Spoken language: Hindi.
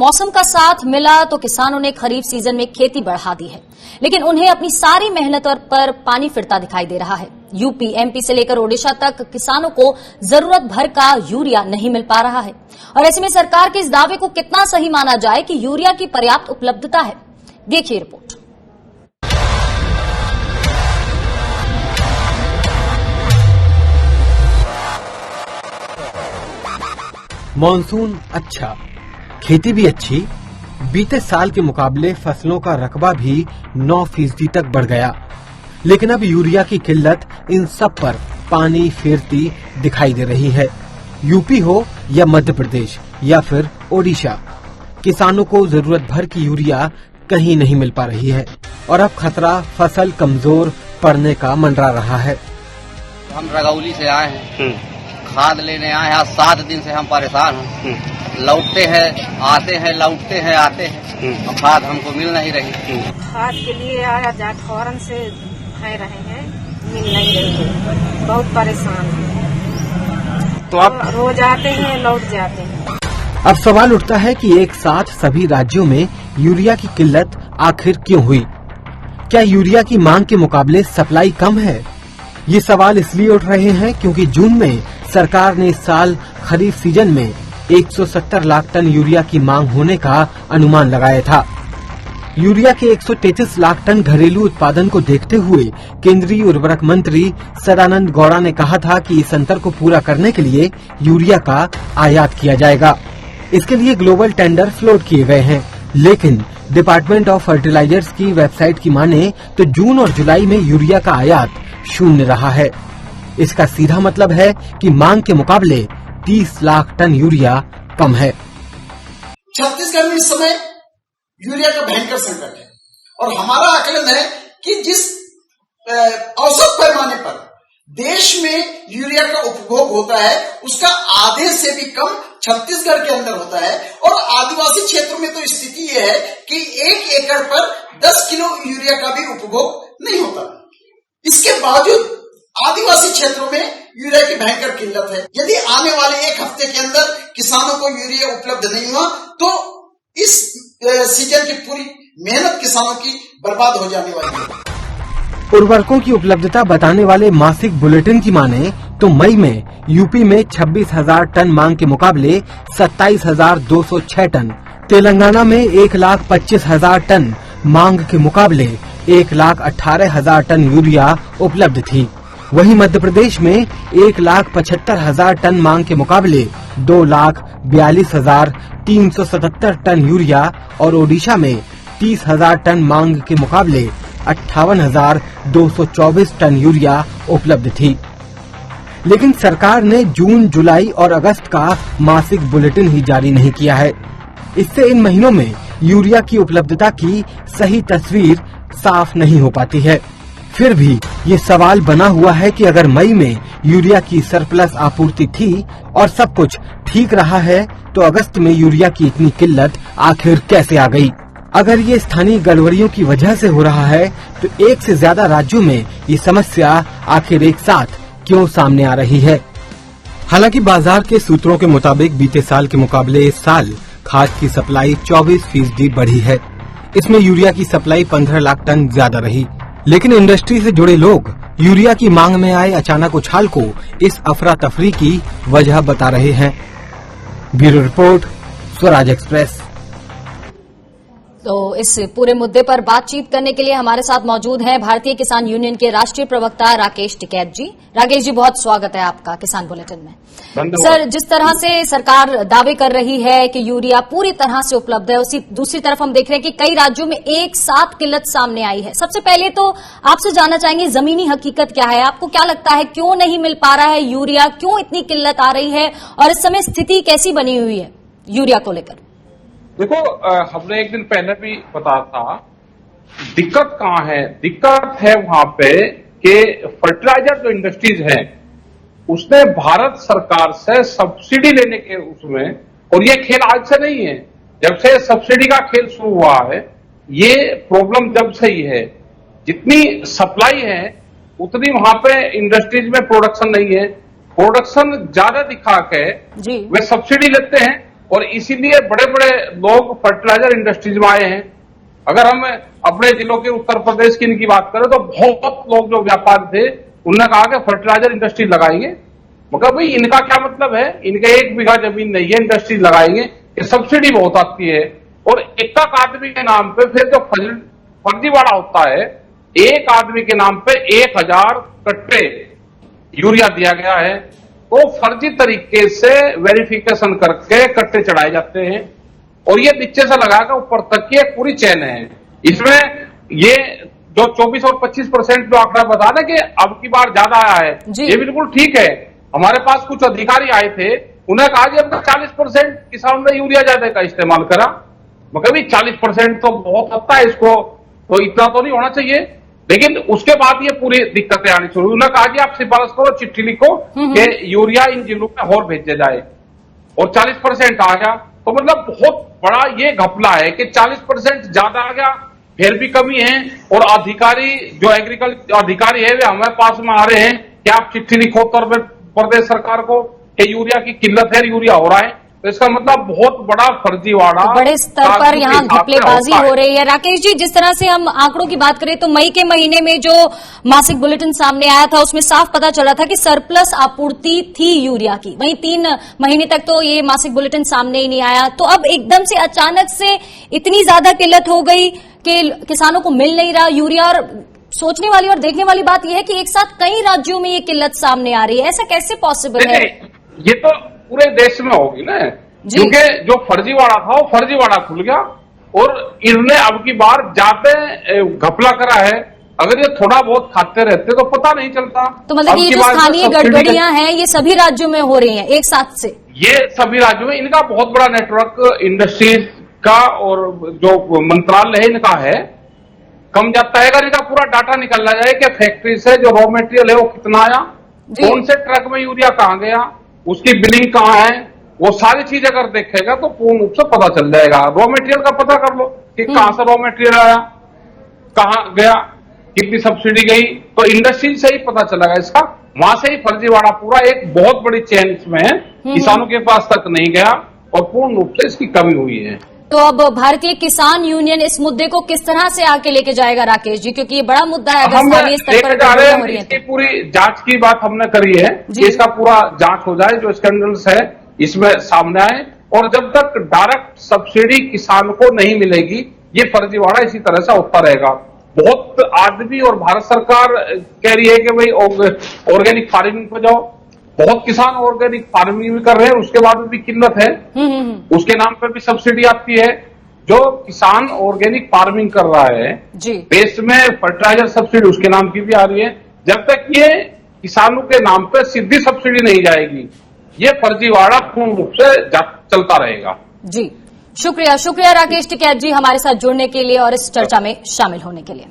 मौसम का साथ मिला तो किसानों ने खरीफ सीजन में खेती बढ़ा दी है, लेकिन उन्हें अपनी सारी मेहनत पर पानी फिरता दिखाई दे रहा है। यूपी, एमपी से लेकर ओडिशा तक किसानों को जरूरत भर का यूरिया नहीं मिल पा रहा है। और ऐसे में सरकार के इस दावे को कितना सही माना जाए कि यूरिया की पर्याप्त उपलब्धता है, देखिए रिपोर्ट। मॉनसून अच्छा, खेती भी अच्छी। बीते साल के मुकाबले फसलों का रकबा भी 9% तक बढ़ गया, लेकिन अब यूरिया की किल्लत इन सब पर पानी फेरती दिखाई दे रही है। यूपी हो या मध्य प्रदेश या फिर ओडिशा, किसानों को जरूरत भर की यूरिया कहीं नहीं मिल पा रही है और अब खतरा फसल कमजोर पड़ने का मंडरा रहा है। हम रगौली से आए हैं, खाद लेने आए हैं। 7 दिन से हम परेशान हैं। लौटते हैं, आते हैं, लौटते हैं, आते हैं, और खाद हमको मिल नहीं रही। खाद के लिए आया जा फौरन से है रहे हैं, मिल नहीं रही है, बहुत परेशान है। तो आप रोज आते हैं, लौट जाते हैं। अब सवाल उठता है कि एक साथ सभी राज्यों में यूरिया की किल्लत आखिर क्यों हुई? क्या यूरिया की मांग के मुकाबले सप्लाई कम है? ये सवाल इसलिए उठ रहे हैं क्योंकि जून में सरकार ने इस साल खरीफ सीजन में 170 लाख टन यूरिया की मांग होने का अनुमान लगाया था। यूरिया के 133 लाख टन घरेलू उत्पादन को देखते हुए केंद्रीय उर्वरक मंत्री सदानंद गौड़ा ने कहा था कि इस अंतर को पूरा करने के लिए यूरिया का आयात किया जाएगा। इसके लिए ग्लोबल टेंडर फ्लोट किए गए हैं, लेकिन डिपार्टमेंट ऑफ फर्टिलाइजर्स की वेबसाइट की माने तो जून और जुलाई में यूरिया का आयात शून्य रहा है। इसका सीधा मतलब है कि मांग के मुकाबले 30 लाख टन यूरिया कम है। छत्तीसगढ़ में इस समय यूरिया का भयंकर संकट है और हमारा आकलन है कि जिस औसत पैमाने पर देश में यूरिया का उपभोग होता है उसका आधे से भी कम छत्तीसगढ़ के अंदर होता है। और आदिवासी क्षेत्रों में तो स्थिति ये है कि 1 एकड़ पर 10 किलो यूरिया का भी उपभोग नहीं होता। इसके बावजूद आदिवासी क्षेत्रों में यूरिया की भयंकर किल्लत है। यदि आने वाले 1 हफ्ते के अंदर किसानों को यूरिया उपलब्ध नहीं हुआ तो इस सीजन की पूरी मेहनत किसानों की बर्बाद हो जाने वाली है। उर्वरकों की उपलब्धता बताने वाले मासिक बुलेटिन की माने तो मई में यूपी में 26,000 टन मांग के मुकाबले 27,206 टन, तेलंगाना में 1,25,000 टन मांग के मुकाबले 1,18,000 टन यूरिया उपलब्ध थी। वहीं मध्य प्रदेश में 1,75,000 टन मांग के मुकाबले 2,42,377 टन यूरिया और ओडिशा में 30,000 टन मांग के मुकाबले 58,224 टन यूरिया उपलब्ध थी। लेकिन सरकार ने जून, जुलाई और अगस्त का मासिक बुलेटिन ही जारी नहीं किया है। इससे इन महीनों में यूरिया की उपलब्धता की सही तस्वीर साफ नहीं हो पाती है। फिर भी ये सवाल बना हुआ है कि अगर मई में यूरिया की सरप्लस आपूर्ति थी और सब कुछ ठीक रहा है तो अगस्त में यूरिया की इतनी किल्लत आखिर कैसे आ गई? अगर ये स्थानीय गड़बड़ियों की वजह से हो रहा है तो एक से ज्यादा राज्यों में ये समस्या आखिर एक साथ क्यों सामने आ रही है? हालांकि बाजार के सूत्रों के मुताबिक बीते साल के मुकाबले इस साल खाद की सप्लाई 24% बढ़ी है। इसमें यूरिया की सप्लाई 15 लाख टन ज्यादा रही, लेकिन इंडस्ट्री से जुड़े लोग यूरिया की मांग में आए अचानक उछाल को इस अफरा तफरी की वजह बता रहे हैं। Bureau report, Swaraj express. तो इस पूरे मुद्दे पर बातचीत करने के लिए हमारे साथ मौजूद हैं भारतीय किसान यूनियन के राष्ट्रीय प्रवक्ता राकेश टिकैत जी। राकेश जी, बहुत स्वागत है आपका किसान बुलेटिन में। सर, जिस तरह से सरकार दावे कर रही है कि यूरिया पूरी तरह से उपलब्ध है, उसी दूसरी तरफ हम देख रहे हैं कि कई राज्यों में एक साथ किल्लत सामने आई है। सबसे पहले तो आपसे जानना चाहेंगे जमीनी हकीकत क्या है? आपको क्या लगता है क्यों नहीं मिल पा रहा है यूरिया, क्यों इतनी किल्लत आ रही है और इस समय स्थिति कैसी बनी हुई है यूरिया को लेकर? देखो, हमने एक दिन पहले भी बताया था दिक्कत कहाँ है। दिक्कत है वहां पे कि फर्टिलाइजर जो इंडस्ट्रीज है उसने भारत सरकार से सब्सिडी लेने के उसमें, और ये खेल आज से नहीं है, जब से सब्सिडी का खेल शुरू हुआ है ये प्रॉब्लम जब से ही है। जितनी सप्लाई है उतनी वहां पे इंडस्ट्रीज में प्रोडक्शन नहीं है। प्रोडक्शन ज्यादा दिखा के वे सब्सिडी लेते हैं और इसीलिए बड़े बड़े लोग फर्टिलाइजर इंडस्ट्रीज में आए हैं। अगर हम अपने जिलों के उत्तर प्रदेश की इनकी बात करें तो बहुत लोग जो व्यापारी थे उन्होंने कहा कि फर्टिलाइजर इंडस्ट्री लगाएंगे। मगर भाई इनका क्या मतलब है, इनके 1 बीघा जमीन नहीं है, इंडस्ट्री लगाएंगे, ये सब्सिडी बहुत आती है। और एक आदमी के नाम पे फिर जो फर्जीवाड़ा होता है, एक आदमी के नाम पे 1000 कट्टे यूरिया दिया गया है, तो फर्जी तरीके से वेरिफिकेशन करके कट्टे चढ़ाए जाते हैं और ये नीचे से लगाकर ऊपर तक की एक पूरी चेन है। इसमें ये जो 24 और 25% जो आंकड़ा बता दें कि अब की बार ज्यादा आया है, ये बिल्कुल ठीक है। हमारे पास कुछ अधिकारी आए थे, उन्हें कहा कि अब 40% किसानों ने यूरिया ज्यादा का इस्तेमाल करा। मगर भी 40% तो बहुत होता है, इसको तो इतना तो नहीं होना चाहिए। लेकिन उसके बाद ये पूरी दिक्कतें आनी शुरू। उन्होंने कहा कि आप सिफारिश करो, चिट्ठी लिखो कि यूरिया इन जिलों में और भेजा जाए, और 40% आ गया। तो मतलब बहुत बड़ा ये घपला है कि 40% ज्यादा आ गया, फिर भी कमी है। और अधिकारी जो एग्रीकल्चर अधिकारी है वे हमारे पास में आ रहे हैं कि आप चिट्ठी लिखो उत्तर प्रदेश सरकार को कि यूरिया की किल्लत है, यूरिया हो रहा है। तो इसका मतलब बहुत बड़ा फर्जीवाड़ा, बड़े स्तर पर यहाँ घपलेबाजी हो रही है। राकेश जी, जिस तरह से हम आंकड़ों की बात करें तो मई के महीने में जो मासिक बुलेटिन सामने आया था उसमें साफ पता चला था कि सरप्लस आपूर्ति थी यूरिया की। वहीं 3 महीने तक तो ये मासिक बुलेटिन सामने ही नहीं आया। तो अब एकदम से अचानक से इतनी ज्यादा किल्लत हो गई कि किसानों को मिल नहीं रहा यूरिया। और सोचने वाली और देखने वाली बात यह है कि एक साथ कई राज्यों में ये किल्लत सामने आ रही है, ऐसा कैसे पॉसिबल है? ये तो पूरे देश में होगी ना, क्योंकि जो फर्जीवाड़ा था वो फर्जीवाड़ा खुल गया और इन्होंने अब की बार जाते घपला करा है। अगर ये थोड़ा बहुत खाते रहते तो पता नहीं चलता। तो मतलब ये जो स्थानीय गड़बड़ियां हैं ये सभी राज्यों में हो रही हैं एक साथ से? ये सभी राज्यों में, इनका बहुत बड़ा नेटवर्क इंडस्ट्रीज का और जो मंत्रालय है इनका है। कम जाता है अगर इनका पूरा डाटा निकाला जाए कि फैक्ट्री से जो रॉ मटेरियल है वो कितना आया, कौन से ट्रक में यूरिया कहाँ गया, उसकी बिलिंग कहाँ है, वो सारी चीज अगर देखेगा तो पूर्ण रूप से पता चल जाएगा। रॉ मटेरियल का पता कर लो कि कहां से रॉ मटेरियल आया, कहां गया, कितनी सब्सिडी गई, तो इंडस्ट्री से ही पता चलेगा इसका। वहां से ही फर्जीवाड़ा पूरा एक बहुत बड़ी चेन इसमें है, किसानों के पास तक नहीं गया और पूर्ण रूप से इसकी कमी हुई है। तो अब भारतीय किसान यूनियन इस मुद्दे को किस तरह से आगे लेके जाएगा राकेश जी, क्योंकि ये बड़ा मुद्दा है? हम इसकी पूरी जांच की बात हमने करी है कि इसका पूरा जांच हो जाए, जो स्कैंडल्स है इसमें सामने आए। और जब तक डायरेक्ट सब्सिडी किसान को नहीं मिलेगी ये फर्जीवाड़ा इसी तरह से होता रहेगा। बहुत आदमी और भारत सरकार कह रही है कि भाई ऑर्गेनिक फार्मिंग पे जाओ, बहुत किसान ऑर्गेनिक फार्मिंग भी कर रहे हैं, उसके बाद भी किल्लत है, उसके नाम पे भी सब्सिडी आती है। जो किसान ऑर्गेनिक फार्मिंग कर रहा है देश में फर्टिलाइजर सब्सिडी उसके नाम की भी आ रही है। जब तक ये किसानों के नाम पे सीधी सब्सिडी नहीं जाएगी ये फर्जीवाड़ा पूर्ण रूप से चलता रहेगा। जी शुक्रिया राकेश टिकैत जी हमारे साथ जुड़ने के लिए और इस चर्चा में शामिल होने के लिए।